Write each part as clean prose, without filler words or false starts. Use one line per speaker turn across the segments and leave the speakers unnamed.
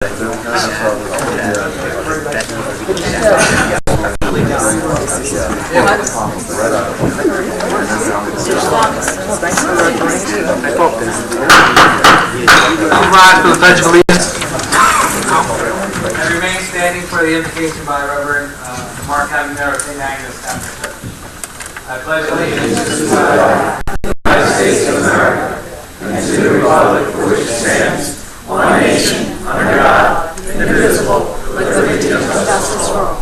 Rise for the Pledge of Allegiance. I remain standing for the invocation by Reverend Mark Havener of St. Agnes Township. I pledge allegiance to the flag of the United States of America and to the republic for which it stands, one nation, under God, indivisible, with liberty and justice for all.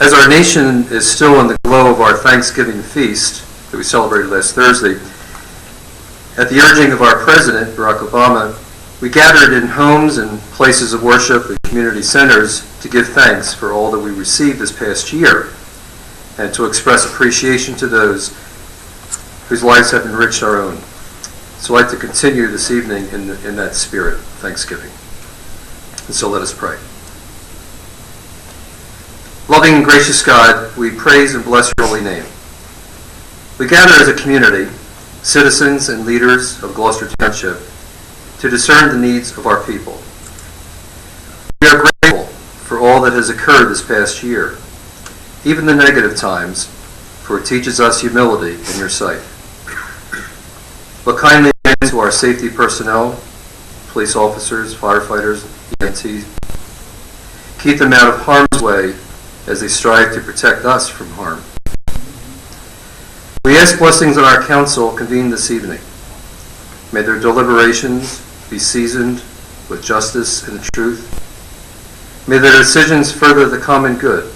As our nation is still in the glow of our Thanksgiving feast that we celebrated last Thursday, at the urging of our President, Barack Obama, we gathered in homes and places of worship and community centers to give thanks for all that we received this past year and to express appreciation to those whose lives have enriched our own. So I'd like to continue this evening in that spirit of Thanksgiving. And so let us pray. Loving and gracious God, we praise and bless your holy name. We gather as a community, citizens and leaders of Gloucester Township, to discern the needs of our people. We are grateful for all that has occurred this past year, even the negative times, for it teaches us humility in your sight. Look kindly to our safety personnel, police officers, firefighters, EMTs. Keep them out of harm's way as they strive to protect us from harm. We ask blessings on our council convened this evening. May their deliberations be seasoned with justice and truth. May their decisions further the common good.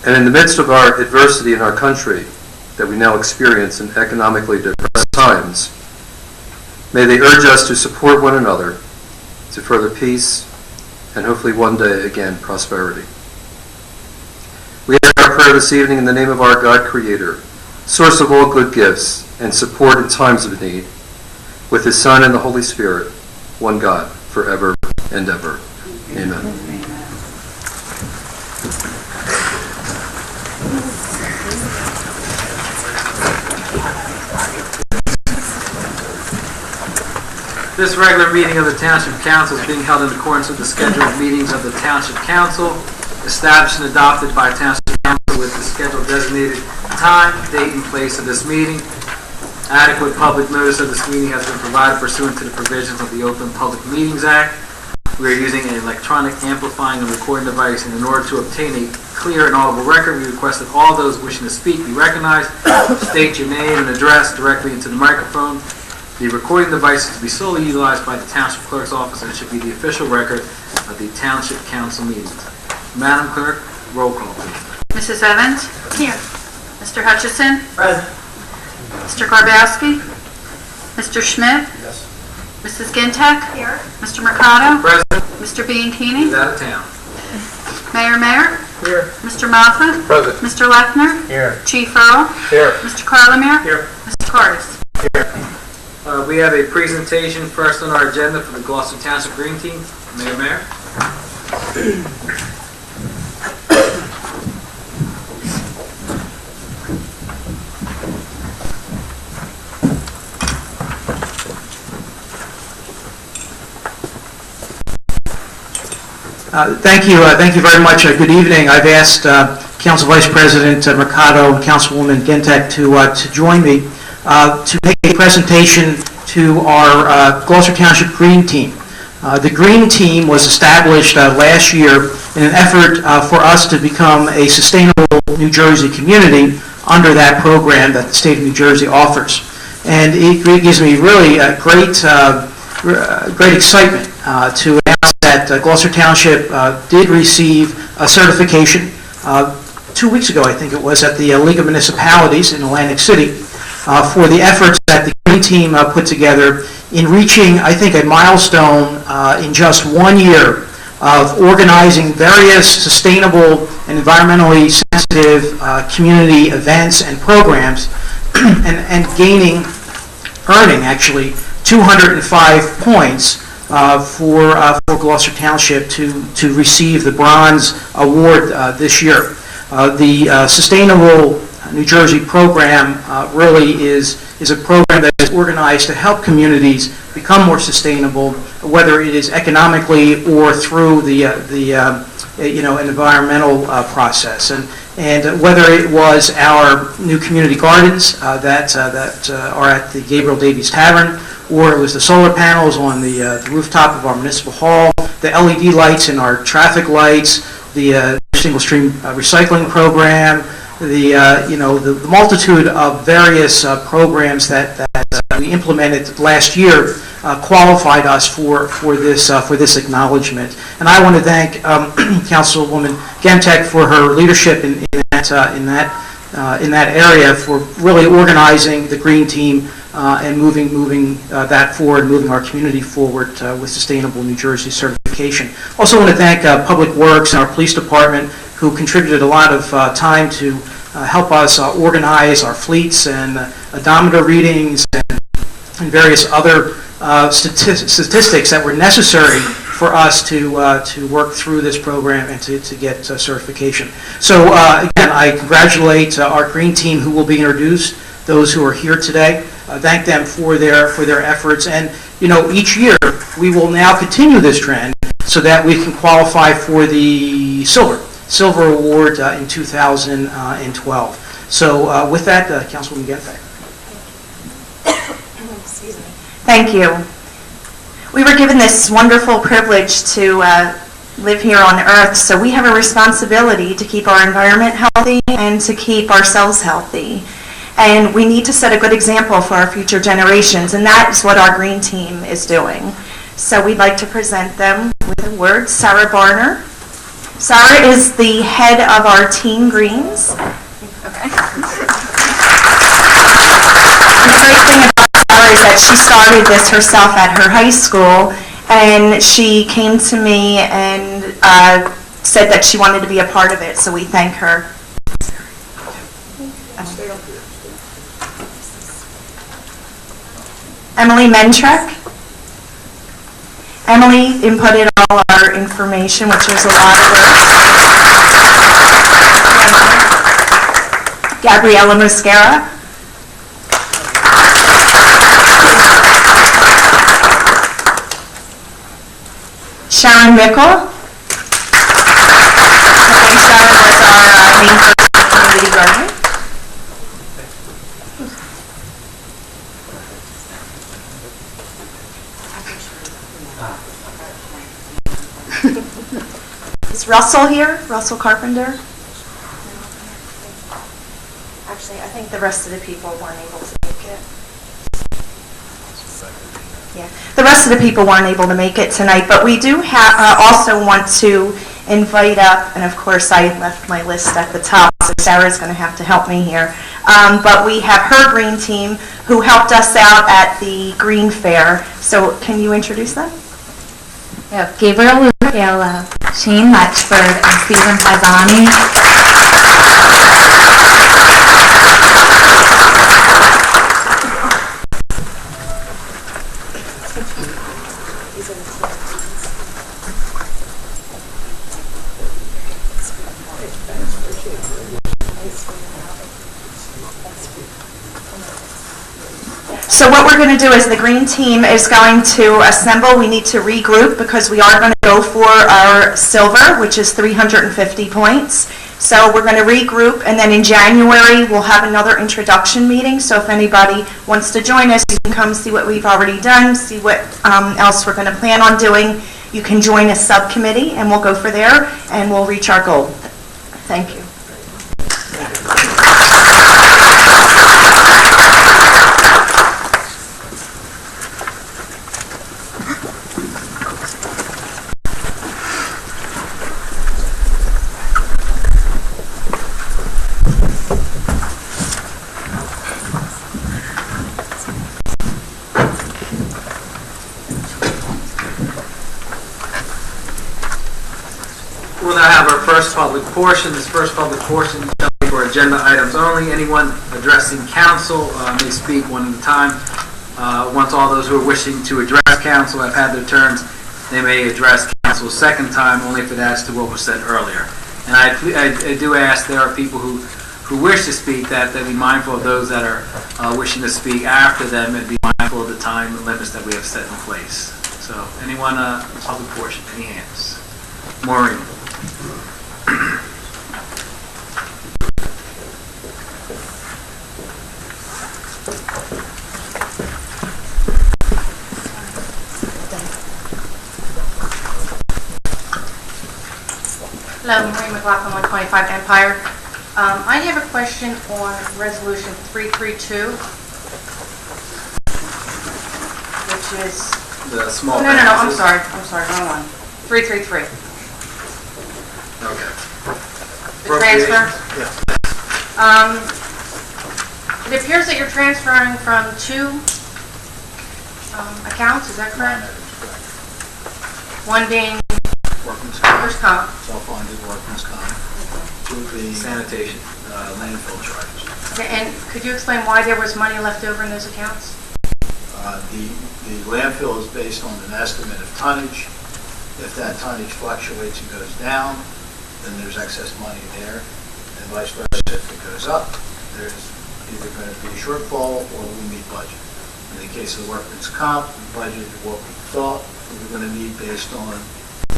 And in the midst of our adversity in our country that we now experience in economically depressed times, may they urge us to support one another to further peace and hopefully one day again prosperity. We ask our prayer this evening in the name of our God Creator, source of all good gifts and support in times of need, with His Son and the Holy Spirit, one God, forever and ever. Amen.
This regular meeting of the Township Council is being held in accordance with the scheduled meetings of the Township Council, established and adopted by Township Council with the scheduled designated time, date, and place of this meeting. Adequate public notice of this meeting has been provided pursuant to the provisions of the Open Public Meetings Act. We are using an electronic amplifying and recording device, and in order to obtain a clear and audible record, we request that all those wishing to speak be recognized. State your name and address directly into the microphone. The recording device is to be solely utilized by the Township Clerk's Office and should be the official record of the Township Council meetings. Madam Clerk, roll call, please.
Mrs. Evans? Here. Mr. Hutchison?
Present.
Mr. Garbowski? Mr. Schmidt?
Yes.
Mrs. Gintek? Here. Mr. Mercado?
Present.
Mr. Bianchini?
He's out of town.
Mayor?
Here.
Mr. Moffat?
Present.
Mr. Lechner?
Here.
Chief Earl?
Here.
Mr. Carlemere?
Here.
Mr. Cardis?
We have a presentation first on our agenda for the Gloucester Township Green Team. Mayor.
Thank you very much. Good evening. I've asked Council Vice President Mercado and Councilwoman Gintek to join me to make a presentation to our Gloucester Township Green Team. The Green Team was established last year in an effort for us to become a sustainable New Jersey community under that program that the state of New Jersey offers. And it gives me really great excitement to announce that Gloucester Township did receive a certification 2 weeks ago, I think it was, at the League of Municipalities in Atlantic City for the efforts that the Green Team put together in reaching, I think, a milestone in just 1 year of organizing various sustainable and environmentally sensitive community events and programs and earning actually 205 points for Gloucester Township to receive the Bronze Award this year. The Sustainable New Jersey program really is a program that is organized to help communities become more sustainable, whether it is economically or through the an environmental process. And whether it was our new community gardens that are at the Gabriel Davies Tavern, or it was the solar panels on the rooftop of our municipal hall, the LED lights in our traffic lights, the single stream recycling program, the multitude of various programs that we implemented last year qualified us for this acknowledgement. And I want to thank Councilwoman Gentek for her leadership in that area, for really organizing the Green Team and moving that forward, moving our community forward with Sustainable New Jersey certification. Also want to thank Public Works and our police department, who contributed a lot of time to help us organize our fleets and odometer readings and various other statistics that were necessary for us to work through this program and to get certification. So again, I congratulate our Green Team, who will be introduced, those who are here today. Thank them for their efforts, and each year we will now continue this trend so that we can qualify for the Silver Award in 2012. So with that, Councilwoman Gentek.
Thank you. We were given this wonderful privilege to live here on Earth, so we have a responsibility to keep our environment healthy and to keep ourselves healthy. And we need to set a good example for our future generations, and that is what our Green Team is doing. So we'd like to present them with a word. Sarah Barner. Sarah is the head of our Team Greens. Okay. And the great thing about Sarah is that she started this herself at her high school, and she came to me and said that she wanted to be a part of it, so we thank her. Emily Mentrek. Emily inputted all our information, which was a lot of work. Gabriella Mosquera. Sharon Mickle. Okay, Sharon was our main person in community gardening. Is Russell here? Russell Carpenter? Actually, I think the rest of the people weren't able to make it. Yeah, the rest of the people weren't able to make it tonight, but we do also want to invite up, and of course I left my list at the top, so Sarah's going to have to help me here, but we have her Green Team who helped us out at the Green Fair. So can you introduce them?
Yeah, Gabriel Lucayla, Shane Letchford, and Stephen Pisani.
So what we're going to do is the Green Team is going to assemble. We need to regroup because we are going to go for our silver, which is 350 points. So we're going to regroup, and then in January we'll have another introduction meeting. So if anybody wants to join us, you can come see what we've already done, see what else we're going to plan on doing. You can join a subcommittee, and we'll go for there, and we'll reach our goal. Thank you.
We'll now have our first public portion. This first public portion shall be for agenda items only. Anyone addressing council may speak one at a time. Once all those who are wishing to address council have had their turns, they may address council a second time, only if it adds to what was said earlier. And I do ask, there are people who wish to speak, that they be mindful of those that are wishing to speak after them, and be mindful of the time limits that we have set in place. So, anyone in the public portion, any hands? Maureen.
Hello, Marie McLaughlin, 125 Empire. I have a question on Resolution 332, which is...
The small...
No, I'm sorry, wrong one. 333.
Okay.
The transfer.
Yeah.
It appears that you're transferring from two accounts, is that correct? One being
Workman's
workers' comp.
self-funded workman's comp, to the sanitation, landfill charges.
Okay, and could you explain why there was money left over in those accounts?
The landfill is based on an estimate of tonnage. If that tonnage fluctuates and goes down, then there's excess money there, and vice versa. If it goes up, there's either going to be a shortfall or we meet budget. In the case of the workman's comp, we budgeted what we thought we were going to need based on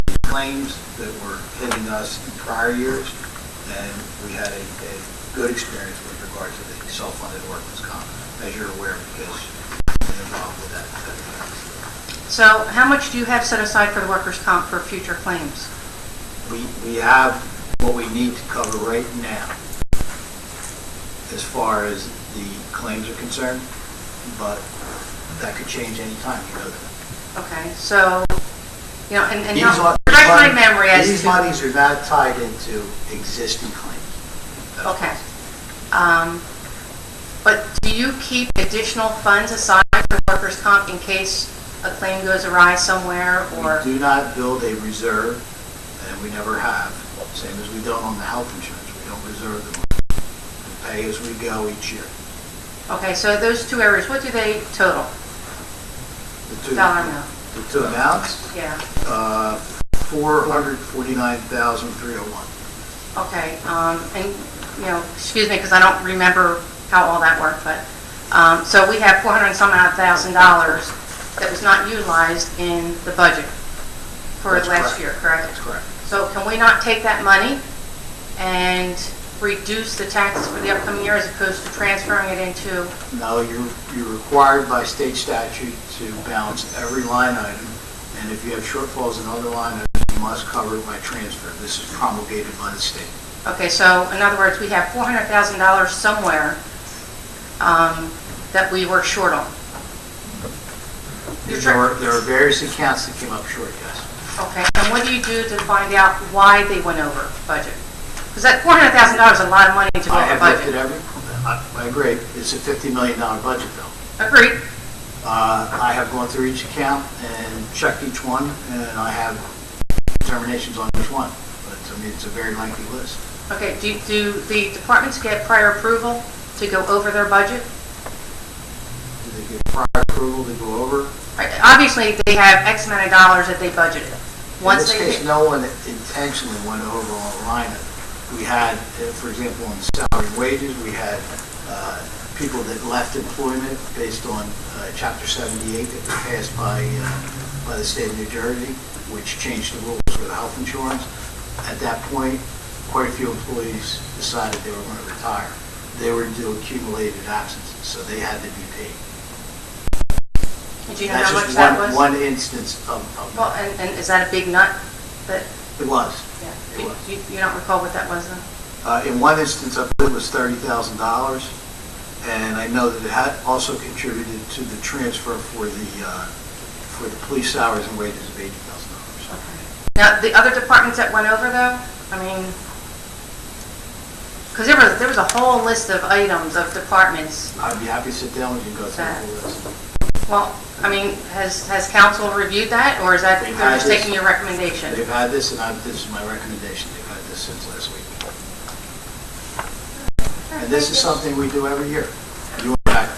the claims that were hitting us in prior years, and we had a good experience with regard to the self-funded workman's comp, as you're aware, because you're involved with that.
So how much do you have set aside for the workers' comp for future claims?
We have what we need to cover right now as far as the claims are concerned, but that could change any time, you know that.
Okay, so, you know, and
These
refresh
are-
my memory as
These
to...
monies are not tied into existing claims. That's
Okay. But do you keep additional funds aside for workers' comp in case a claim goes awry somewhere, or...
We do not build a reserve, and we never have, same as we don't on the health insurance. We don't reserve the money. We pay as we go each year.
Okay, so those two areas, what do they total?
The two-
Dollar amount?
The two amounts,
Yeah.
$449,301.
Okay, and, you know, excuse me, because I don't remember how all that worked, but, so we have $400 and some odd thousand dollars that was not utilized in the budget for
That's
last
correct.
year, correct?
That's correct.
So can we not take that money and reduce the taxes for the upcoming year as opposed to transferring it into...
No, you're required by state statute to balance every line item, and if you have shortfalls in other line items, you must cover it by transfer. This is promulgated by the state.
Okay, so in other words, we have $400,000 somewhere that we were short on.
There are various accounts that came up short, yes.
Okay, and what do you do to find out why they went over budget? Because that $400,000 is a lot of money to go
I
over
have looked at
budget.
I agree. It's a $50 million budget, though.
Agreed.
I have gone through each account and checked each one, and I have determinations on each one. But, I mean, it's a very lengthy list.
Okay, do the departments get prior approval to go over their budget?
Do they get prior approval to go over?
Right, obviously, they have X amount of dollars that they budgeted.
In
Once
this
they
case,
hit-
no one intentionally went over on a line item. We had, for example, on salary and wages, we had people that left employment based on Chapter 78 that was passed by the state of New Jersey, which changed the rules for the health insurance. At that point, quite a few employees decided they were going to retire. They were due accumulated absences, so they had to be paid.
Did you know
That's
how much
just
that was?
one instance of
Well, and is that a big nut? That,
it was.
yeah.
It was.
You don't recall what that was then?
In one instance, I believe it was $30,000, and I know that it had also contributed to the transfer for the police salaries and wages of $80,000.
Okay. Now, the other departments that went over though, I mean, because there was a whole list of items of departments.
I'd be happy to sit down with you and go through the whole list.
Well, I mean, has council reviewed that, or is that
They've
they're
had
just
this.
taking your recommendation?
They've had this, and this is my recommendation. They've had this since last week. And this is something we do every year. You, in fact,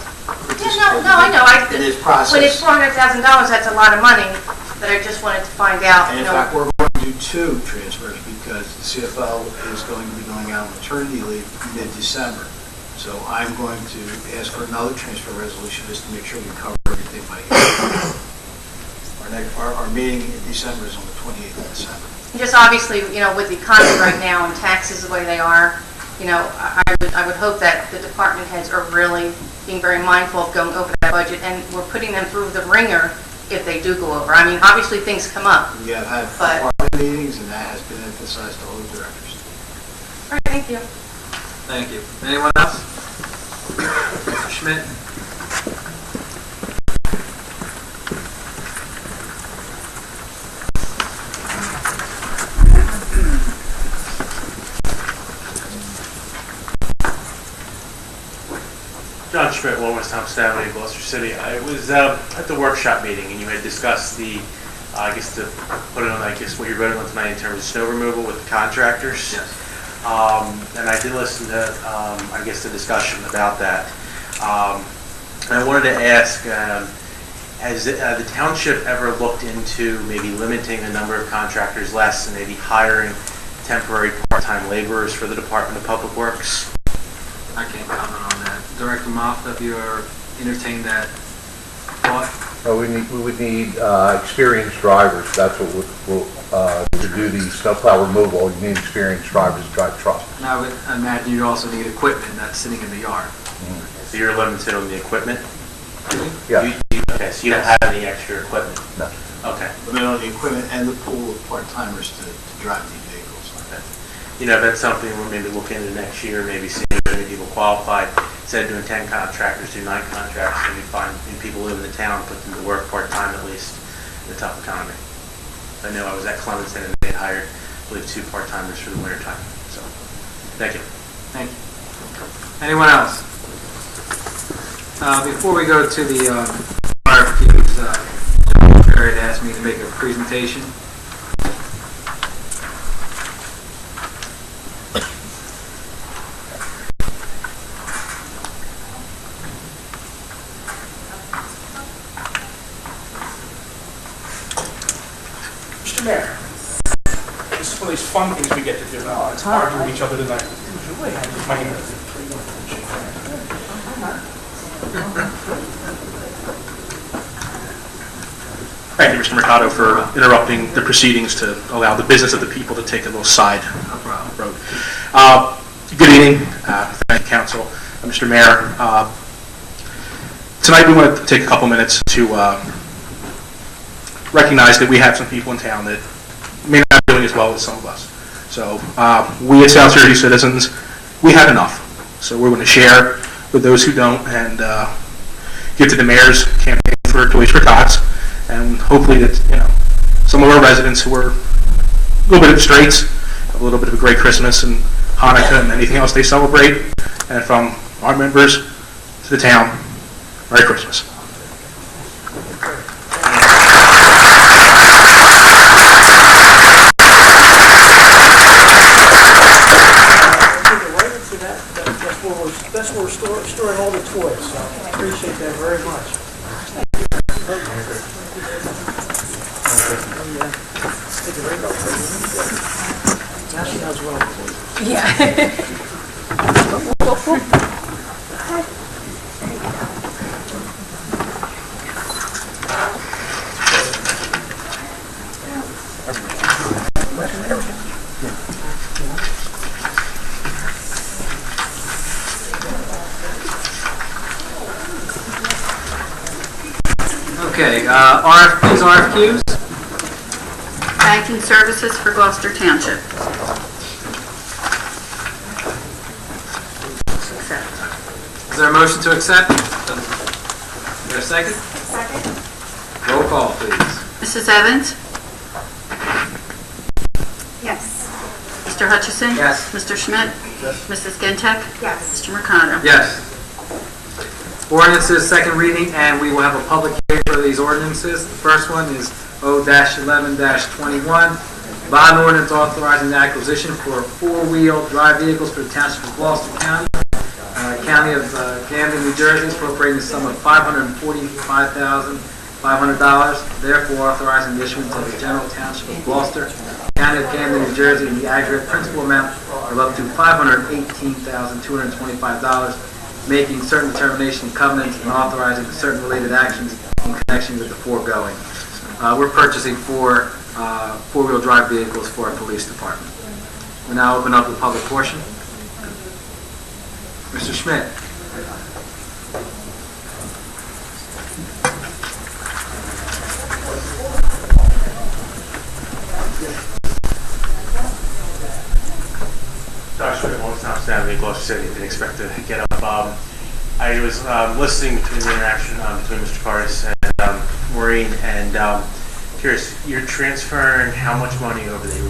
Yeah, no, I know.
in this process.
When it's $400,000, that's a lot of money, but I just wanted to find out,
And
you
in
know.
fact, we're going do 2 transfers because the CFO is going to be going out on maternity leave mid-December. So I'm going to ask for another transfer resolution just to make sure we cover everything by year. Our meeting in December is on the 28th of December.
Just obviously, with the economy right now and taxes the way they are, I would hope that the department heads are really being very mindful of going over that budget, and we're putting them through the ringer if they do go over. I mean, obviously things come up.
We have had department meetings, and that has been emphasized to all the directors.
All right, thank you.
Thank you. Anyone else? Mr. Schmidt?
John Schmidt, West Township Avenue, Gloucester City. I was at the workshop meeting, and you had discussed the, I guess to put it on, what you're voting on tonight in terms of snow removal with the contractors.
Yes.
And I did listen to, the discussion about that. And I wanted to ask, has the township ever looked into maybe limiting the number of contractors less and maybe hiring temporary part-time laborers for the Department of Public Works?
I can't comment on that. Director Moff, have you ever entertained that thought?
We would need experienced drivers. That's what we'll to do the snowplow removal. You need experienced drivers to drive trucks.
And I would imagine you'd also need equipment that's sitting in the yard.
So you're limited on the equipment?
Yeah.
Okay, so you don't have any extra equipment?
No.
Okay.
Limit on the equipment and the pool of part-timers to drive these vehicles.
Okay. That's something we'll maybe look into next year, maybe see if any people qualified. Instead of doing 10 contractors, do 9 contractors, and we find people live in the town, put them to work part-time at least in a tough economy. I know I was at Clementon and they had hired, I believe, 2 part-timers for the winter time. So, thank you.
Thank you. Anyone else? Before we go to the RFQs, John Perry had asked me to make a presentation.
Mr. Mayor, this is one of these fun things we get to do. It's hard with each other tonight. My hand. Thank you, Mr. Mercado, for interrupting the proceedings to allow the business of the people to take a little side road. Good evening, thank you, Council. Mr. Mayor, tonight we want to take a couple minutes to recognize that we have some people in town that may not be doing as well as some of us. So we as South Jersey citizens, we have enough. So we're going to share with those who don't and give to the mayor's campaign for Toys for Tots, and hopefully that some of our residents who are a little bit of straits, a little bit of a great Christmas and Hanukkah and anything else they celebrate, and from our members to the town, Merry Christmas.
That's where we're storing all the toys, so I appreciate that very much. Now she knows what I'm doing.
Yeah.
Okay, RFQs.
Banking services for Gloucester Township.
Is there a motion to accept? Is there a second? Second. Roll call, please.
Mrs. Evans?
Yes.
Mr. Hutchison?
Yes.
Mr. Schmidt?
Yes.
Mrs. Gintek?
Yes.
Mr. Mercado?
Yes. Ordinances, second reading, and we will have a public hearing for these ordinances. The first one is O-11-21, bond ordinance authorizing the acquisition for four-wheel drive vehicles for the Township of Gloucester County, County of Camden, New Jersey, appropriating the sum of $545,500, therefore authorizing the issuance of the General Township of Gloucester County of Camden, New Jersey, in the aggregate principal amount of up to $518,225, making certain determination covenants and authorizing certain related actions in connection with the foregoing. We're purchasing four four-wheel drive vehicles for our police department. We now open up the public portion. Mr. Schmidt.
Dr. Schmidt, Township, Saturday, Gloucester City. Didn't expect to get up. I was listening between the interaction between Mr. Cardis and Maureen, and curious, you're transferring how much money over they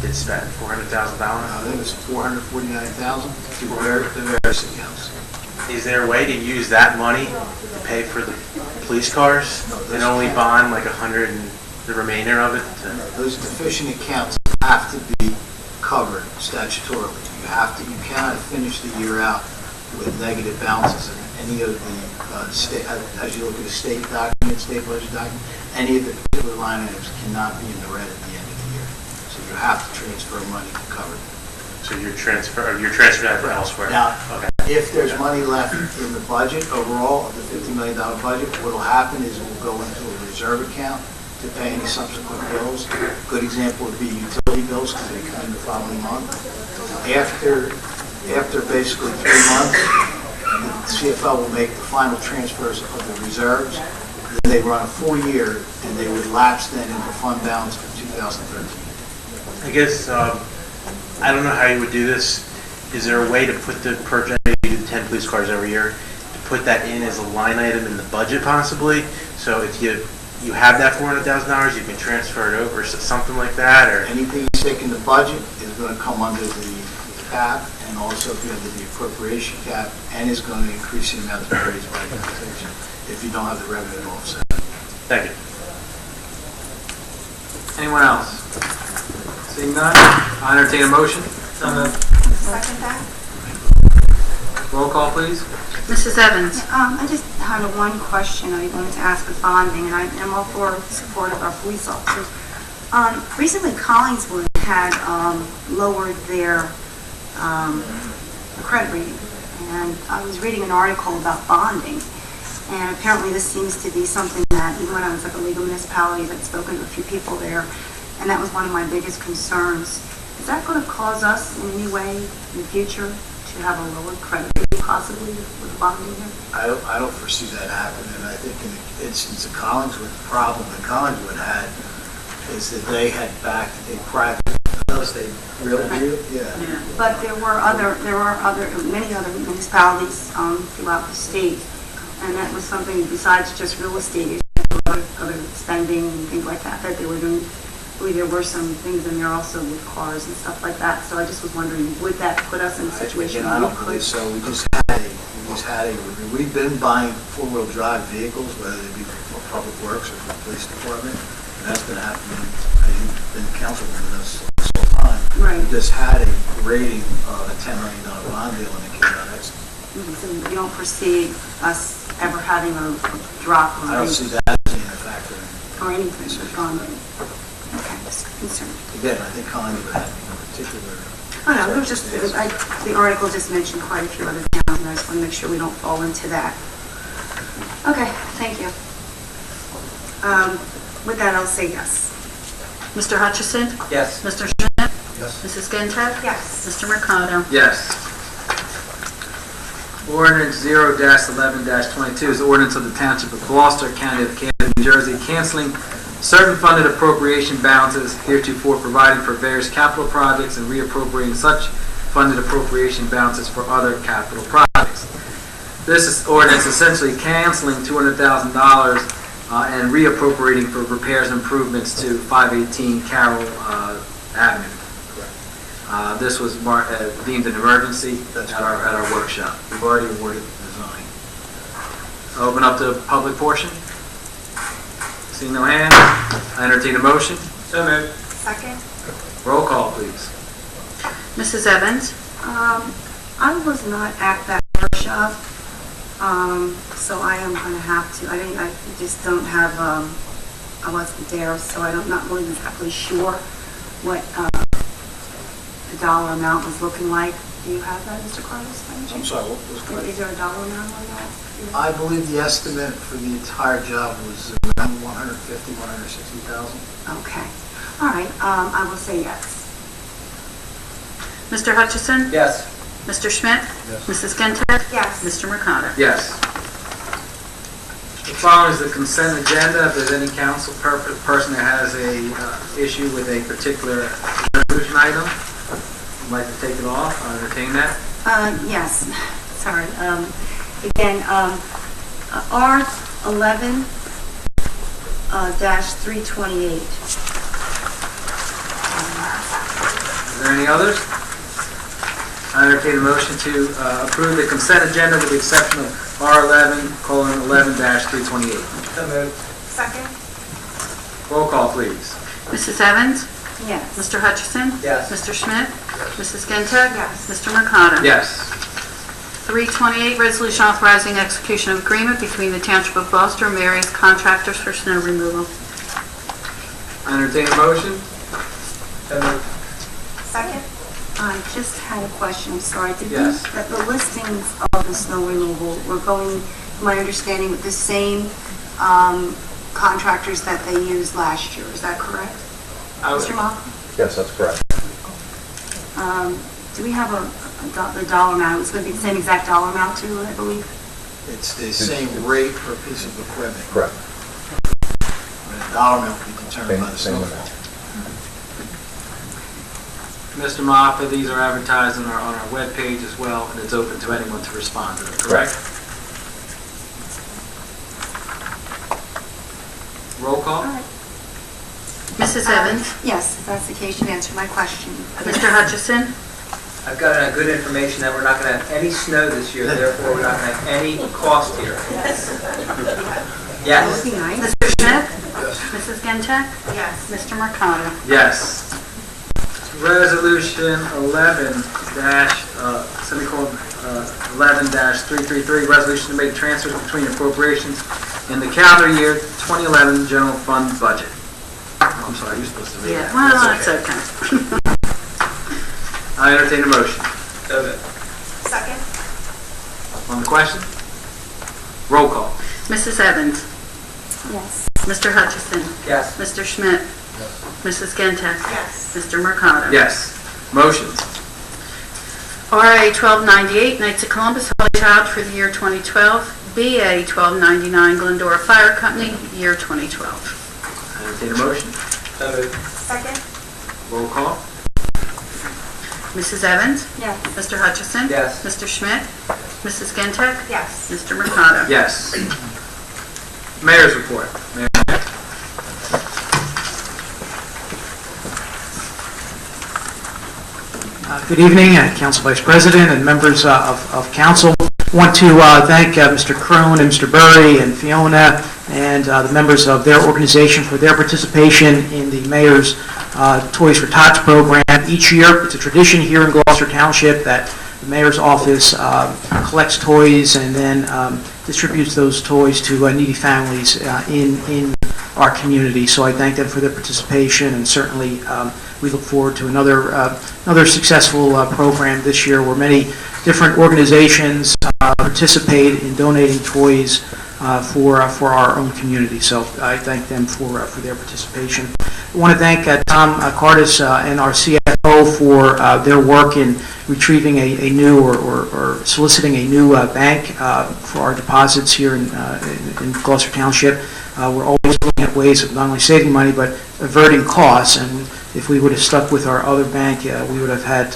did spend? $400,000?
I think it was $449,000 to the various accounts.
Is there a way to use that money to pay for the police cars and only bond like 100 and the remainder of it?
Those deficient accounts have to be covered statutorily. You cannot finish the year out with negative balances in any of the state, as you look at the state document, state budget document, any of the particular line items cannot be in the red at the end of the year. So you have to transfer money to cover it.
So you're transferring that for elsewhere?
Now,
okay.
If there's money left in the budget, overall, of the $50 million budget, what will happen is it will go into a reserve account to pay any subsequent bills. A good example would be utility bills, because they come in the following month. After basically 3 months, the CFO will make the final transfers of the reserves. Then they run a full year, and they would lapse then into fund balance for 2013.
I guess, I don't know how you would do this. Is there a way to put the purchase, you do 10 police cars every year, to put that in as a line item in the budget possibly? So if you have that $400,000, you can transfer it over, something like that, or?
Anything you stick in the budget is going to come under the cap, and also be under the appropriation cap, and is going to increase the amount of raised by taxation if you don't have the revenue to offset.
Thank you.
Anyone else? Seeing none, I entertain a motion.
Second that.
Roll call, please.
Mrs. Evans?
I just had one question I wanted to ask with bonding, and I'm all for support of our police officers. Recently, Collingswood had lowered their credit rating, and I was reading an article about bonding, and apparently this seems to be something that, even when I was at the legal municipalities, I'd spoken to a few people there, and that was one of my biggest concerns. Is that going to cause us in any way in the future to have a lower credit rating possibly with bonding here?
I don't foresee that happening, and I think in the instance of Collingswood, the problem that Collingswood had is that they had backed a private real estate deal. Yeah.
But there are many other municipalities throughout the state, and that was something besides just real estate, other spending and things like that they were doing. I believe there were some things in there also with cars and stuff like that. So I just was wondering, would that put us in a situation?
I don't believe so. We've been buying four-wheel drive vehicles, whether they be for public works or for the police department. And that's been happening, as you've been councilman with us this whole time.
Right.
We just had a rating of a $10 million bond deal, and it came out excellent.
So you don't foresee us ever having a drop or
I don't see that as being a factor.
or anything with bonding? Okay, just concerned.
Again, I think Collingswood had a particular.
Oh, no, it was just, the article just mentioned quite a few other towns, and I just want to make sure we don't fall into that. Okay, thank you. With that, I'll say yes.
Mr. Hutchison?
Yes.
Mr. Schmidt?
Yes.
Mrs. Gintak?
Yes.
Mr. Mercado?
Yes. Ordinance 0-11-22 is the ordinance of the Township of Gloucester, County of Camden, New Jersey, canceling certain funded appropriation balances heretofore providing for various capital projects and reappropriating such funded appropriation balances for other capital projects. This ordinance essentially canceling $200,000 and reappropriating for repairs and improvements to 518 Carroll Avenue. This was deemed an emergency at our workshop.
We've already awarded the design.
Open up the public portion. Seeing no hands, I entertain a motion. So moved.
Second.
Roll call, please.
Mrs. Evans?
I was not at that workshop, so I am going to have to, I just don't have, I wasn't there, so I'm not really exactly sure what the dollar amount was looking like? Do you have that, Mr. Carlos?
I'm sorry, what was the
Is there a dollar amount on that?
I believe the estimate for the entire job was around 150, 160,000.
Okay. All right, I will say yes.
Mr. Hutchison?
Yes.
Mr. Schmidt?
Yes.
Mrs. Stentek?
Yes.
Mr. Mercado?
Yes. The following is the consent agenda. If there's any council person that has a issue with a particular resolution item, would like to take it off, I'll entertain that.
Yes, sorry. Again, R11 -328.
Is there any others? I entertain a motion to approve the consent agenda with the exception of R11:11-328.
So moved.
Second?
Roll call, please.
Mrs. Evans?
Yes.
Mr. Hutchison?
Yes.
Mr. Schmidt? Mrs. Stentek?
Yes.
Mr. Mercado?
Yes.
328, resolution authorizing execution of agreement between the Township of Gloucester and various contractors for snow removal.
I entertain a motion.
So moved.
Second? I just had a question, I'm sorry. Did
Yes.
that the listings of the snow removal were going, my understanding, with the same contractors that they used last year, is that correct? Mr. Mock?
Yes, that's correct.
Do we have the dollar amount? It's going to be the same exact dollar amount too, I believe?
It's the same rate per piece of equipment.
Correct.
The dollar amount will be determined by the
Same
snowfall.
amount.
Mr. Moffa, these are advertised on our webpage as well, and it's open to anyone to respond to them, correct? Roll call?
All right.
Mrs. Evans?
Yes, if that's the case, you answered my question.
Mr. Hutchison?
I've got good information that we're not going to have any snow this year, therefore we're not going to have any cost here.
That
Yes.
would be nice.
Mr. Schmidt? Mrs. Stentek?
Yes.
Mr. Mercado?
Yes. Resolution 11-333, resolution to make transfers between appropriations in the calendar year 2011 general fund budget. Oh, I'm sorry, you're supposed to read that.
Yeah, well, that's okay.
I entertain a motion.
Second?
On the question? Roll call.
Mrs. Evans?
Yes.
Mr. Hutchison?
Yes.
Mr. Schmidt? Mrs. Stentek?
Yes.
Mr. Mercado?
Yes. Motions.
RA 1298, Knights of Columbus, Holy Child for the year 2012. BA 1299, Glendora Fire Company, year 2012.
I entertain a motion.
Second?
Roll call.
Mrs. Evans?
Yes.
Mr. Hutchison?
Yes.
Mr. Schmidt? Mrs. Stentek?
Yes.
Mr. Mercado?
Yes. Mayor's report. Mayor.
Good evening, Council Vice President and members of Council. I want to thank Mr. Crone and Mr. Burry and Fiona and the members of their organization for their participation in the Mayor's Toys for Tots program. Each year, it's a tradition here in Gloucester Township that the Mayor's office collects toys and then distributes those toys to needy families in our community. So I thank them for their participation, and certainly we look forward to another successful program this year where many different organizations participate in donating toys for our own community. So I thank them for their participation. I want to thank Tom Cardis and our CFO for their work in retrieving a new or soliciting a new bank for our deposits here in Gloucester Township. We're always looking at ways of not only saving money but averting costs, and if we would have stuck with our other bank, we would have had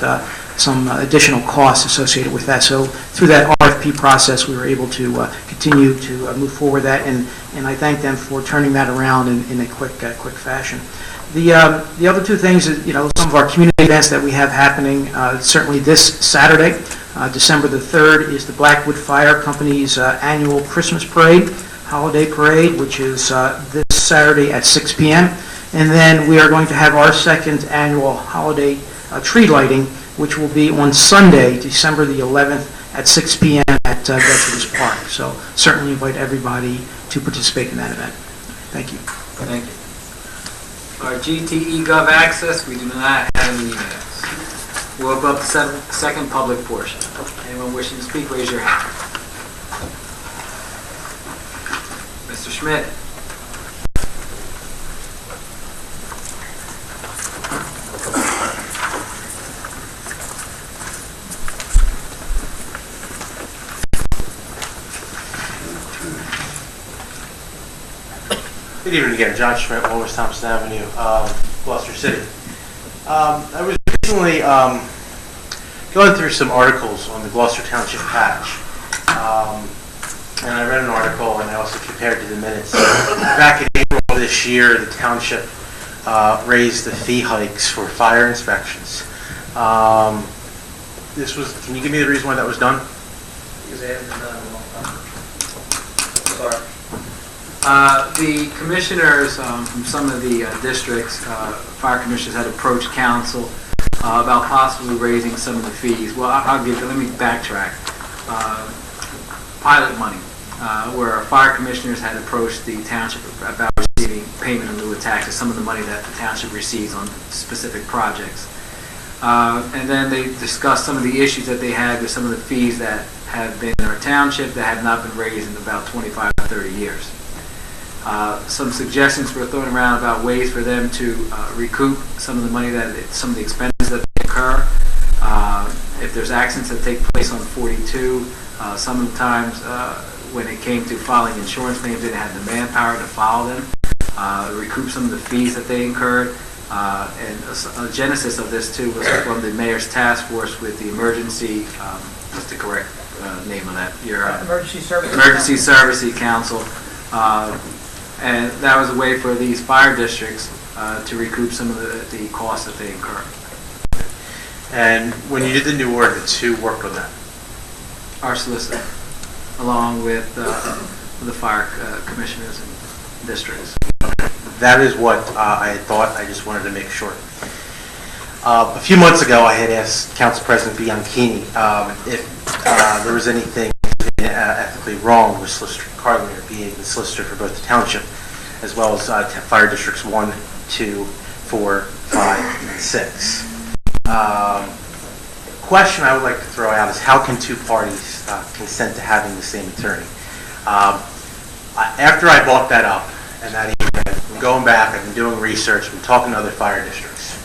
some additional costs associated with that. So through that RFP process, we were able to continue to move forward that, and I thank them for turning that around in a quick fashion. The other two things is, some of our community events that we have happening, certainly this Saturday, December the 3rd, is the Blackwood Fire Company's annual Christmas parade, holiday parade, which is this Saturday at 6 p.m. And then we are going to have our second annual holiday tree lighting, which will be on Sunday, December the 11th at 6 p.m. at Veterans Park. So certainly invite everybody to participate in that event. Thank you.
Thank you. Our GTE Gov access, we do not have any emails. We'll open up the second public portion. Anyone wishing to speak, raise your hand. Mr. Schmidt.
Good evening again, John Schmidt, 1 West Thompson Avenue, Gloucester City. I was recently going through some articles on the Gloucester Township patch, and I read an article and I also compared to the minutes. Back in April of this year, the township raised the fee hikes for fire inspections. Can you give me the reason why that was done?
Because they haven't been done in a long time. Sorry. The commissioners from some of the districts, fire commissioners, had approached council about possibly raising some of the fees. Well, let me backtrack. Pilot money, where our fire commissioners had approached the township about receiving payment in lieu of taxes, some of the money that the township receives on specific projects. And then they discussed some of the issues that they had with some of the fees that have been in our township that have not been raised in about 25 to 30 years. Some suggestions were thrown around about ways for them to recoup some of the money some of the expenses that they incur. If there's accidents that take place on 42, sometimes when it came to filing insurance claims, they didn't have the manpower to file them, recoup some of the fees that they incurred. And a genesis of this too was from the mayor's task force with the emergency, what's the correct name of that? Your Emergency Services Council. And that was a way for these fire districts to recoup some of the costs that they incur.
And when you did the new ordinance, who worked on that?
Our solicitor, along with the fire commissioners and districts.
That is what I had thought. I just wanted to make sure. A few months ago, I had asked Council President Bianchini if there was anything ethically wrong with Solicitor Carlinger being the solicitor for both the township, as well as fire districts 1, 2, 4, 5, and 6. Question I would like to throw out is how can two parties consent to having the same attorney? After I brought that up, and that evening, I've been going back, I've been doing research, I've been talking to other fire districts.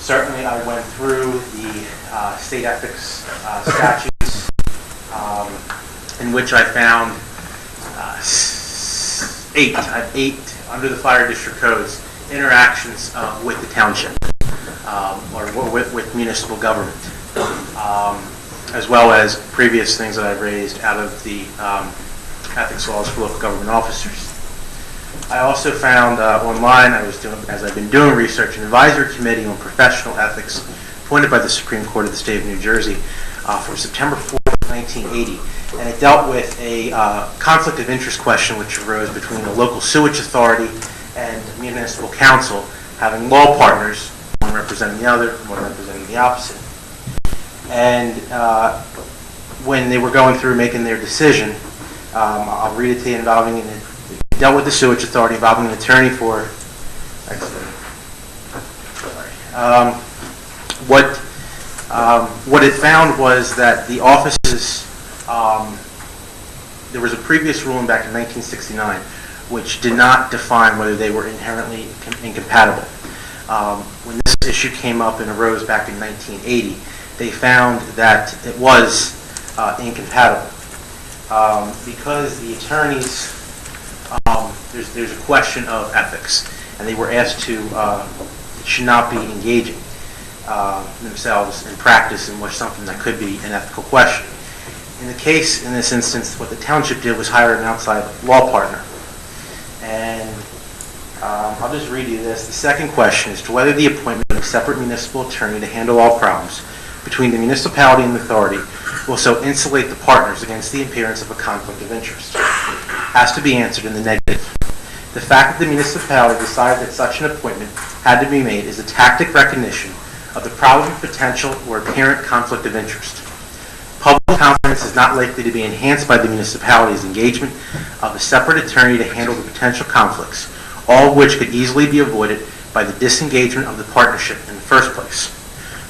Certainly I went through the state ethics statutes, in which I found 8 under the fire district codes interactions with the township or with municipal government, as well as previous things that I've raised out of the ethics laws for local government officers. I also found online, as I've been doing research, an advisory committee on professional ethics appointed by the Supreme Court of the State of New Jersey from September 4th, 1980. And it dealt with a conflict of interest question which arose between the local sewage authority and municipal council, having law partners, one representing the other, one representing the opposite. And when they were going through making their decision, I'll read it to you, dealt with the sewage authority involving an attorney for, what it found was that the offices, there was a previous ruling back in 1969 which did not define whether they were inherently incompatible. When this issue came up and arose back in 1980, they found that it was incompatible. Because the attorneys, there's a question of ethics, and they were asked to should not be engaging themselves in practice in which something that could be an ethical question. In the case, in this instance, what the township did was hire an outside law partner. And I'll just read you this. The second question is to whether the appointment of a separate municipal attorney to handle all problems between the municipality and the authority will so insulate the partners against the appearance of a conflict of interest. Has to be answered in the negative. The fact that the municipality decided that such an appointment had to be made is a tacit recognition of the probable potential or apparent conflict of interest. Public confidence is not likely to be enhanced by the municipality's engagement of a separate attorney to handle the potential conflicts, all of which could easily be avoided by the disengagement of the partnership in the first place.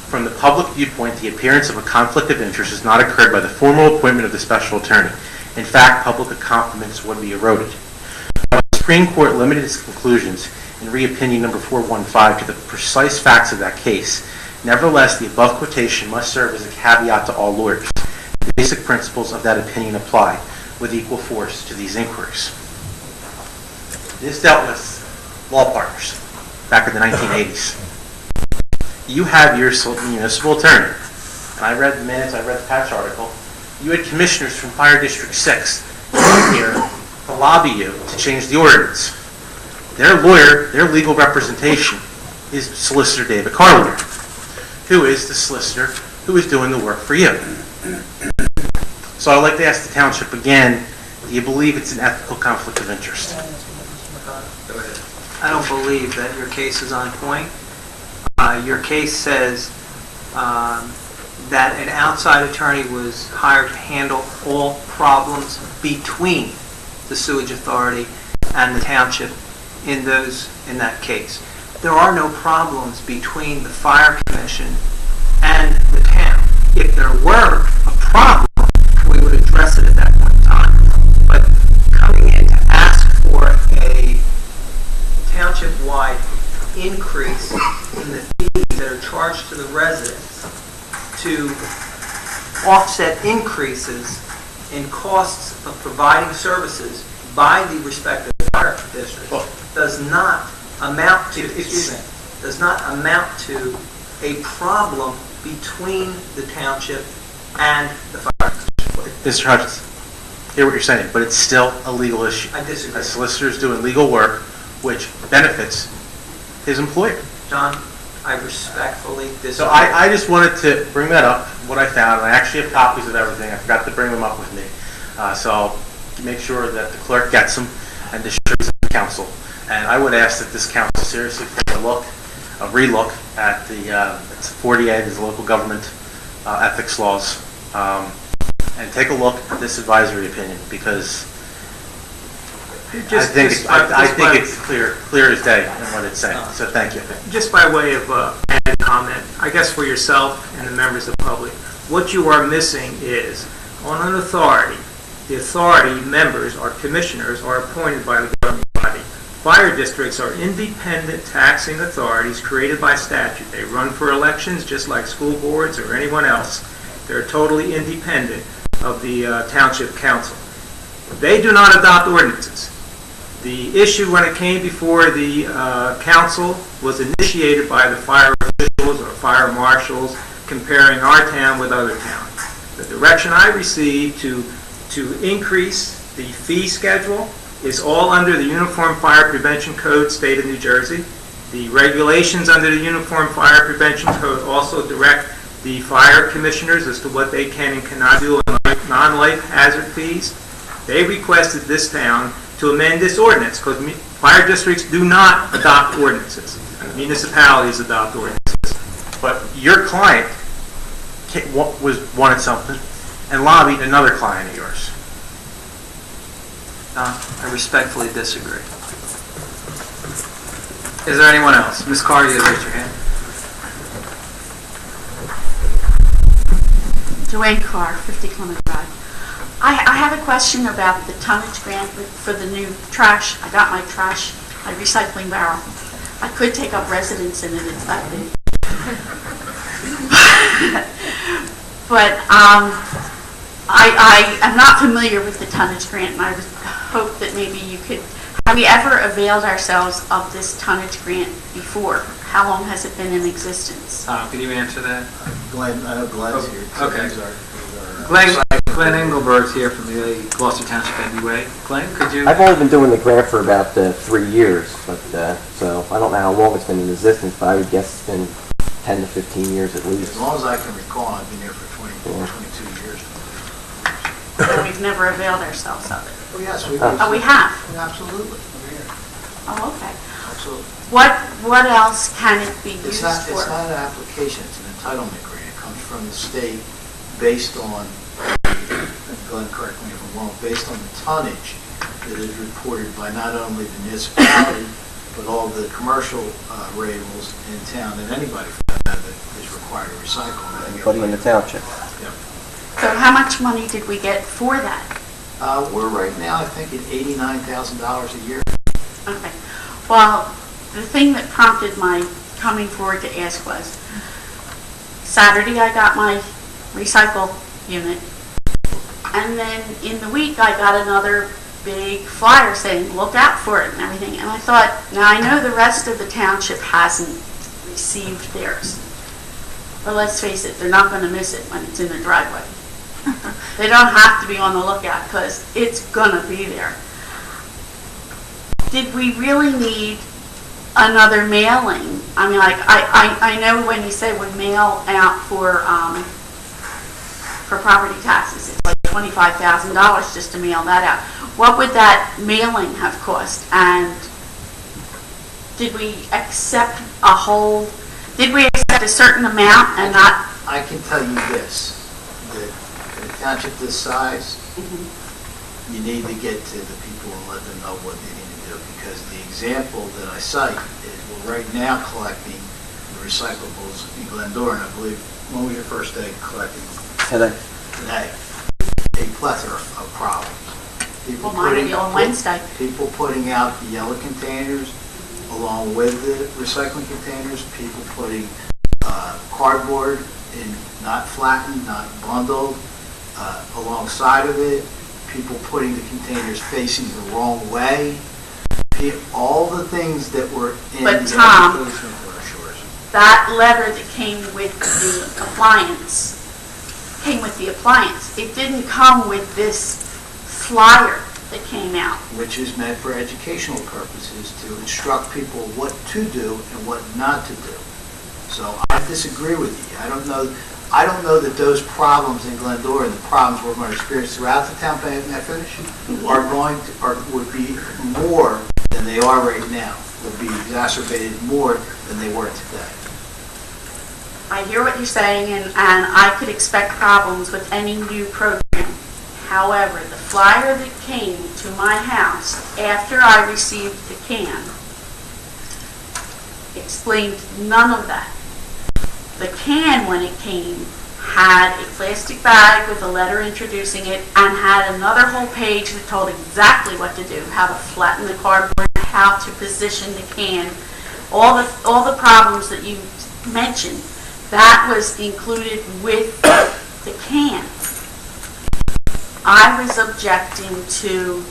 From the public viewpoint, the appearance of a conflict of interest has not occurred by the formal appointment of the special attorney. In fact, public confidence would be eroded. The Supreme Court limited its conclusions in re-opinion number 415 to the precise facts of that case. Nevertheless, the above quotation must serve as a caveat to all lawyers. The basic principles of that opinion apply with equal force to these inquiries. This dealt with law partners back in the 1980s. You have your municipal attorney, and I read the minutes, I read the Patch article. You had commissioners from Fire District 6 here to lobby you to change the ordinance. Their lawyer, their legal representation is Solicitor David Carlier, who is the solicitor who is doing the work for you. So I'd like to ask the township again, do you believe it's an ethical conflict of interest?
I don't believe that your case is on point. Your case says that an outside attorney was hired to handle all problems between the sewage authority and the township in that case. There are no problems between the fire commission and the town. If there were a problem, we would address it at that point in time. But coming in to ask for a township-wide increase in the fees that are charged to the residents to offset increases in costs of providing services by the respective fire districts does not amount to, a problem between the township and the fire district.
Mr. Hutchins, I hear what you're saying, but it's still a legal issue.
I disagree.
A solicitor is doing legal work which benefits his employer.
John, I respectfully disagree.
So I just wanted to bring that up, what I found. I actually have copies of everything. I forgot to bring them up with me. So I'll make sure that the clerk gets them and distributes them to council. And I would ask that this council seriously take a relook at the 48 is the local government ethics laws, and take a look at this advisory opinion, because I think it's clear as day in what it's saying. So thank you.
Just by way of added comment, I guess for yourself and the members of the public, what you are missing is, on an authority, the authority members or commissioners are appointed by the governing body. Fire districts are independent taxing authorities created by statute. They run for elections just like school boards or anyone else. They're totally independent of the township council. They do not adopt ordinances. The issue when it came before the council was initiated by the fire officials or fire marshals comparing our town with other towns. The direction I received to increase the fee schedule is all under the Uniform Fire Prevention Code, State of New Jersey. The regulations under the Uniform Fire Prevention Code also direct the fire commissioners as to what they can and cannot do on non-life hazard fees. They requested this town to amend this ordinance because fire districts do not adopt ordinances. Municipalities adopt ordinances.
But your client wanted something and lobbied another client of yours.
I respectfully disagree. Is there anyone else? Ms. Carr, you raise your hand.
Joanne Carr, 50 Clement Drive. I have a question about the tonnage grant for the new trash. I got my trash, my recycling barrel. I could take up residence in it, it's that big. But I am not familiar with the tonnage grant, and I would hope that maybe you could. Have we ever availed ourselves of this tonnage grant before? How long has it been in existence?
Can you answer that?
Glenn, I know Glenn's here. So
Okay.
these are-
Glenn Engelbert's here from the Gloucester Township MUA. Glenn, could you?
I've only been doing the grant for about 3 years, but so I don't know how long it's been in existence, but I would guess it's been 10 to 15 years at least.
As long as I can recall, I've been here for 22 years.
And we've never availed ourselves of it.
Oh, yes, we
Oh, we have?
Absolutely. We're here.
Oh, okay.
Absolutely.
What else can it be used
It's not
for?
an application, it's an entitlement grant. It comes from the state based on, Glenn, correct me if I'm wrong, based on the tonnage that is reported by not only the municipality, with all the commercial labels in town than anybody for that matter that is required to recycle.
Everybody in the township.
Yep.
So how much money did we get for that?
We're right now, I think, at $89,000 a year.
Okay. Well, the thing that prompted my coming forward to ask was, Saturday I got my recycle unit, and then in the week I got another big flyer saying, look out for it and everything. And I thought, now I know the rest of the township hasn't received theirs. But let's face it, they're not going to miss it when it's in the driveway. They don't have to be on the lookout because it's going to be there. Did we really need another mailing? I mean, like, I know when you say we mail out for property taxes, it's like $25,000 just to mail that out. What would that mailing have cost? And did we accept a certain amount and not?
I can tell you this, that in a township this size, you need to get to the people and let them know what they need to do, because the example that I cite is we're right now collecting the recyclables in Glendora, and I believe, when was your first day collecting them? Today. A plethora of problems.
Well, mine will be on Wednesday.
People putting out the yellow containers along with the recycling containers, people putting cardboard in not flattened, not bundled, alongside of it, people putting the containers facing the wrong way, all the things that were in
But
the
Tom,
application brochures.
that letter that came with the appliance, it didn't come with this flyer that came out.
Which is meant for educational purposes to instruct people what to do and what not to do. So I disagree with you. I don't know that those problems in Glendora and the problems we're going to experience throughout the town, may I finish, would be more than they are right now. Would be exacerbated more than they were today.
I hear what you're saying, and I could expect problems with any new program. However, the flyer that came to my house after I received the can explained none of that. The can, when it came, had a plastic bag with a letter introducing it and had another whole page that told exactly what to do, how to flatten the cardboard, how to position the can, all the problems that you mentioned. That was included with the can. I was objecting to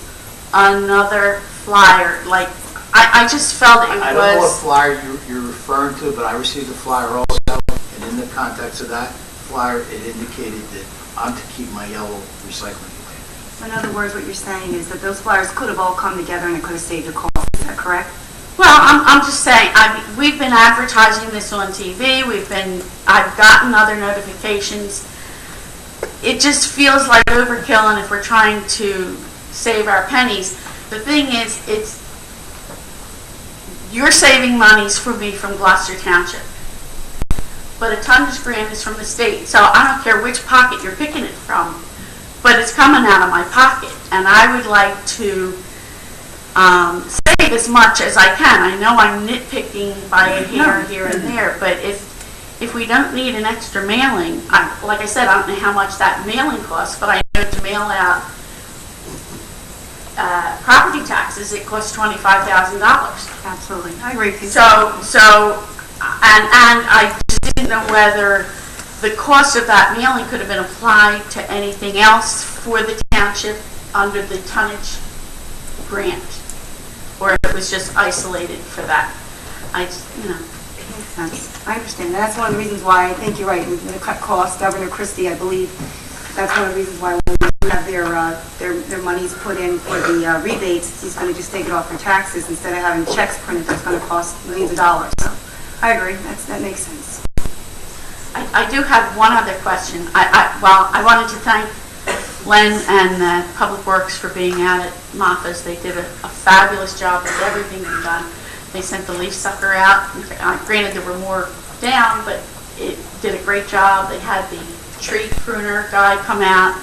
another flyer. Like, I just felt it was...
I don't know what flyer you're referring to, but I received a flyer also, and in the context of that flyer, it indicated that I'm to keep my yellow recycling containers.
In other words, what you're saying is that those flyers could have all come together and it could have saved a cost. Is that correct?
Well, I'm just saying, we've been advertising this on TV. I've gotten other notifications. It just feels like overkill, and if we're trying to save our pennies, the thing is, you're saving monies for me from Gloucester Township, but a tonnage grant is from the state, so I don't care which pocket you're picking it from, but it's coming out of my pocket, and I would like to save as much as I can. I know I'm nitpicking by a hair here and there, but if we don't need an extra mailing, like I said, I don't know how much that mailing costs, but I know to mail out property taxes, it costs $25,000.
Absolutely. I agree with you.
And I just didn't know whether the cost of that mailing could have been applied to anything else for the township under the tonnage grant, or if it was just isolated for that.
Makes sense. I understand. That's one of the reasons why I think you're right. We're going to cut costs. Governor Christie, I believe, that's one of the reasons why when we have their monies put in for the rebates, he's going to just take it off for taxes instead of having checks printed that's going to cost millions of dollars. So I agree. That makes sense.
I do have one other question. I wanted to thank Len and Public Works for being out at Maffa's. They did a fabulous job with everything they've done. They sent the leaf sucker out. Granted, there were more down, but it did a great job. They had the tree pruner guy come out.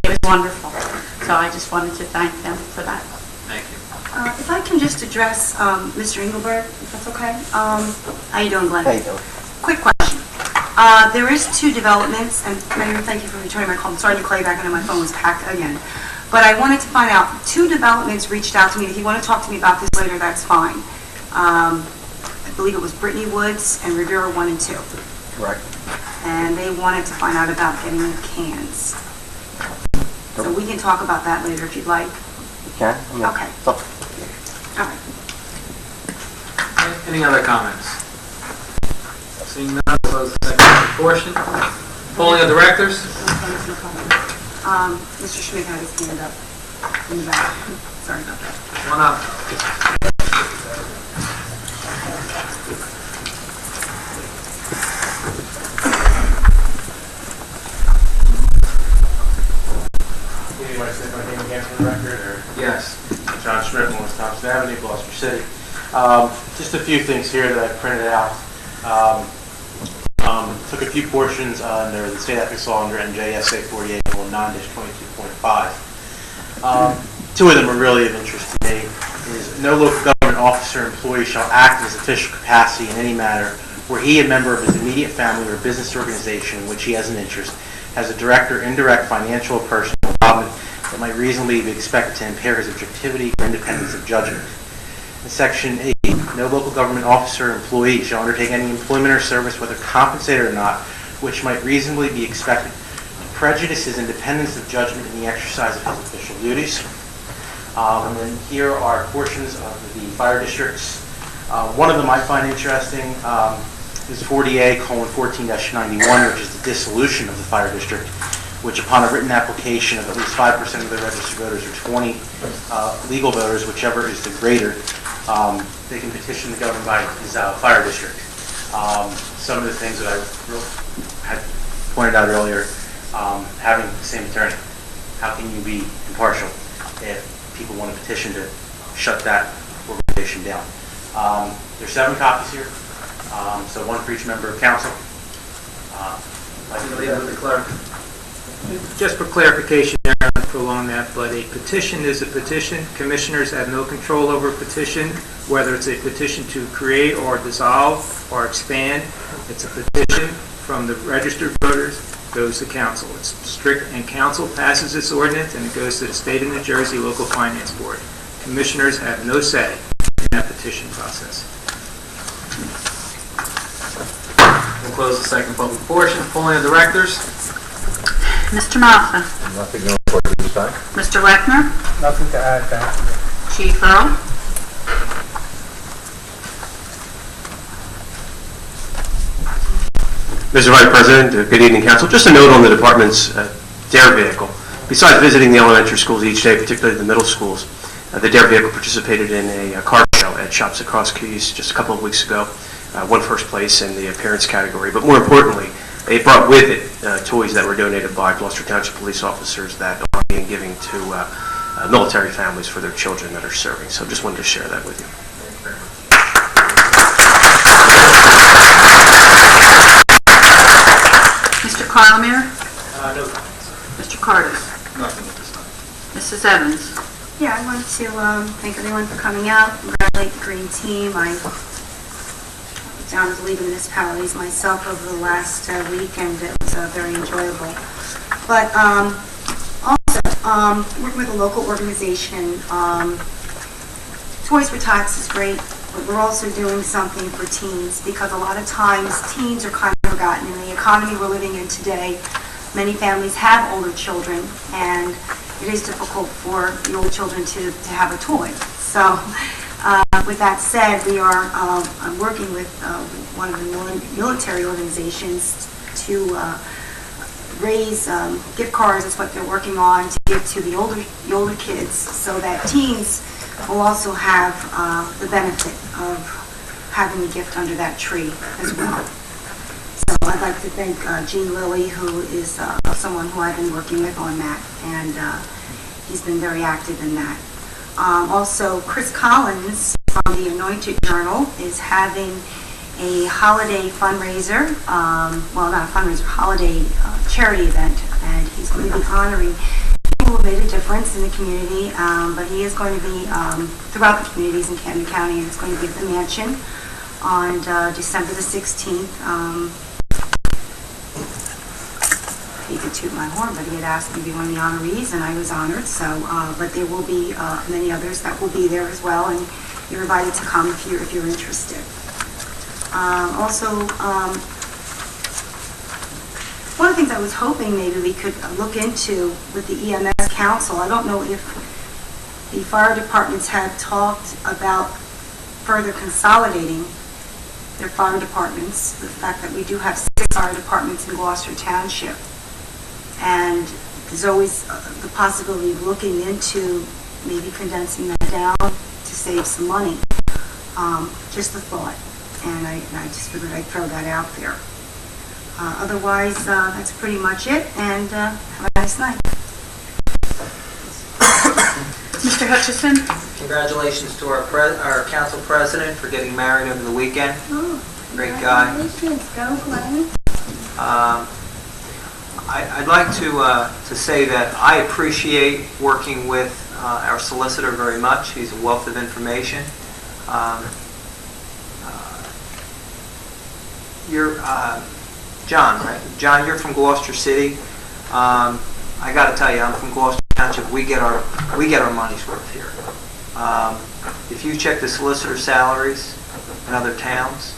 It was wonderful. So I just wanted to thank them for that.
Thank you.
If I can just address Mr. Engelberg, if that's okay. How you doing, Glenn?
How you doing?
Quick question. There is 2 developments, and Mayor, thank you for returning my call. I'm sorry to call you back. I know my phone was packed again. But I wanted to find out, 2 developments reached out to me. If you want to talk to me about this later, that's fine. I believe it was Brittany Woods and Rivera 1 and 2.
Correct.
And they wanted to find out about getting cans. So we can talk about that later if you'd like.
Okay.
Okay.
So,
All right.
Any other comments? Seeing none, close the second portion. Polling of directors.
Mr. Schmidt had his hand up in the back. Sorry about that.
One up.
You want to say my name again for the record, or?
Yes.
John Schmidt, West Thompson Avenue, Gloucester City. Just a few things here that I printed out. Took a few portions under the state ethics law under NJSA 48-9-22.5. 2 of them are really of interest to me. Is no local government officer or employee shall act in his official capacity in any matter where he, a member of his immediate family or business organization in which he has an interest, has a direct or indirect financial or personal involvement that might reasonably be expected to impair his objectivity or independence of judgment. In Section 8, no local government officer or employee shall undertake any employment or service, whether compensated or not, which might reasonably be expected to prejudice his independence of judgment in the exercise of his official duties. And then here are portions of the fire districts. One of them I find interesting is 40A:14-91, which is the dissolution of the fire district, which upon a written application of at least 5% of the registered voters or 20 legal voters, whichever is the greater, they can petition the government by his fire district. Some of the things that I had pointed out earlier, having the same attorney. How can you be impartial if people want to petition to shut that organization down? There's 7 copies here, so 1 for each member of council.
I can leave it with the clerk.
Just for clarification, I don't want to prolong that, but a petition is a petition. Commissioners have no control over a petition, whether it's a petition to create or dissolve or expand. It's a petition from the registered voters, goes to council. It's strict, and council passes this ordinance, and it goes to the State of New Jersey Local Finance Board. Commissioners have no say in that petition process.
We'll close the second public portion. Polling of directors.
Mr. Malfa.
Nothing to report this time.
Mr. Lechner.
Nothing to add, thank you.
Chief Earl.
Mr. Vice President, good evening, Council. Just a note on the department's DARE vehicle. Besides visiting the elementary schools each day, particularly the middle schools, the DARE vehicle participated in a car show at Shops Across Keys just a couple of weeks ago, won first place in the appearance category. But more importantly, it brought with it toys that were donated by Gloucester Township police officers that are being given to military families for their children that are serving. So just wanted to share that with you.
Mr. Carlemere.
No.
Mr. Carter.
Nothing at this time.
Mrs. Evans.
Yeah, I wanted to thank everyone for coming out, congratulate the green team. I was down at the League of Municipalities myself over the last week, and it was very enjoyable. But also, working with a local organization, Toys for Tots is great, but we're also doing something for teens, because a lot of times teens are kind of forgotten in the economy we're living in today. Many families have older children, and it is difficult for the old children to have a toy. So with that said, we are working with one of the military organizations to raise gift cards. Is what they're working on, to give to the older kids, so that teens will also have the benefit of having a gift under that tree as well. So I'd like to thank Gene Lilly, who is someone who I've been working with on that, and he's been very active in that. Also, Chris Collins from the Anointed Journal is having a holiday fundraiser, well, not a fundraiser, holiday charity event, and he's going to be honoring people who have made a difference in the community, but he is going to be throughout the communities in Camden County, and it's going to be at the mansion on December the 16th. He could toot my horn, but he had asked me to be one of the honorees, and I was honored. So, but there will be many others that will be there as well, and you're invited to come if you're interested. Also, one of the things I was hoping maybe we could look into with the EMS Council, I don't know if the fire departments had talked about further consolidating their fire departments, the fact that we do have 6 fire departments in Gloucester Township. And there's always the possibility of looking into maybe condensing that down to save some money. Just a thought. And I just figured I'd throw that out there. Otherwise, that's pretty much it, and have a nice night.
Mr. Hutchison?
Congratulations to our council president for getting married over the weekend. Great guy.
Congratulations. Go, Glenn.
I'd like to say that I appreciate working with our solicitor very much. He's a wealth of information. You're John, right? John, you're from Gloucester City. I got to tell you, I'm from Gloucester Township. We get our money's worth here. If you check the solicitor salaries in other towns,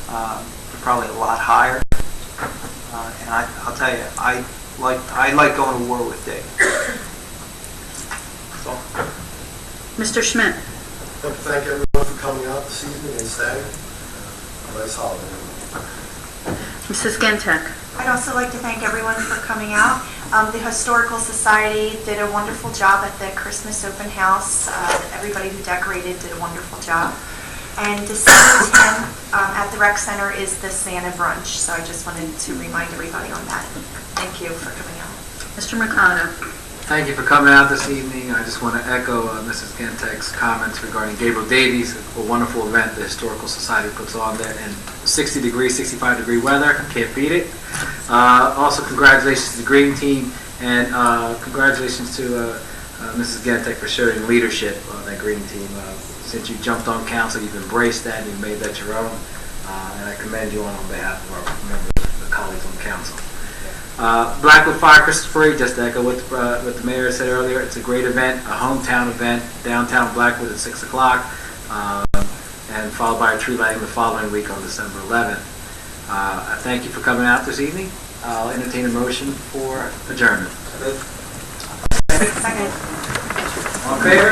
they're probably a lot higher. And I'll tell you, I like going to war with Dave. That's all.
Mr. Schmidt?
I'd like to thank everyone for coming out this evening and staying. A nice holiday.
Mrs. Gentek?
I'd also like to thank everyone for coming out. The Historical Society did a wonderful job at the Christmas open house. Everybody who decorated did a wonderful job. And December 10th at the Rec Center is the Santa brunch, so I just wanted to remind everybody on that. Thank you for coming out.
Mr. Mercado?
Thank you for coming out this evening. I just want to echo Mrs. Gentek's comments regarding Gabriel Davies, a wonderful event the Historical Society puts on there in 60-degree, 65-degree weather. Can't beat it. Also, congratulations to the green team, and congratulations to Mrs. Gentek for showing leadership on that green team. Since you jumped on council, you've embraced that and you've made that your own, and I commend you on behalf of our members, the colleagues on council. Blackwood Fire Christmas Parade, just to echo what the mayor said earlier, it's a great event, a hometown event, downtown Blackwood at 6 o'clock, and followed by a tree lighting the following week on December 11th. I thank you for coming out this evening. I'll entertain a motion for adjournment.
Second.
All in favor?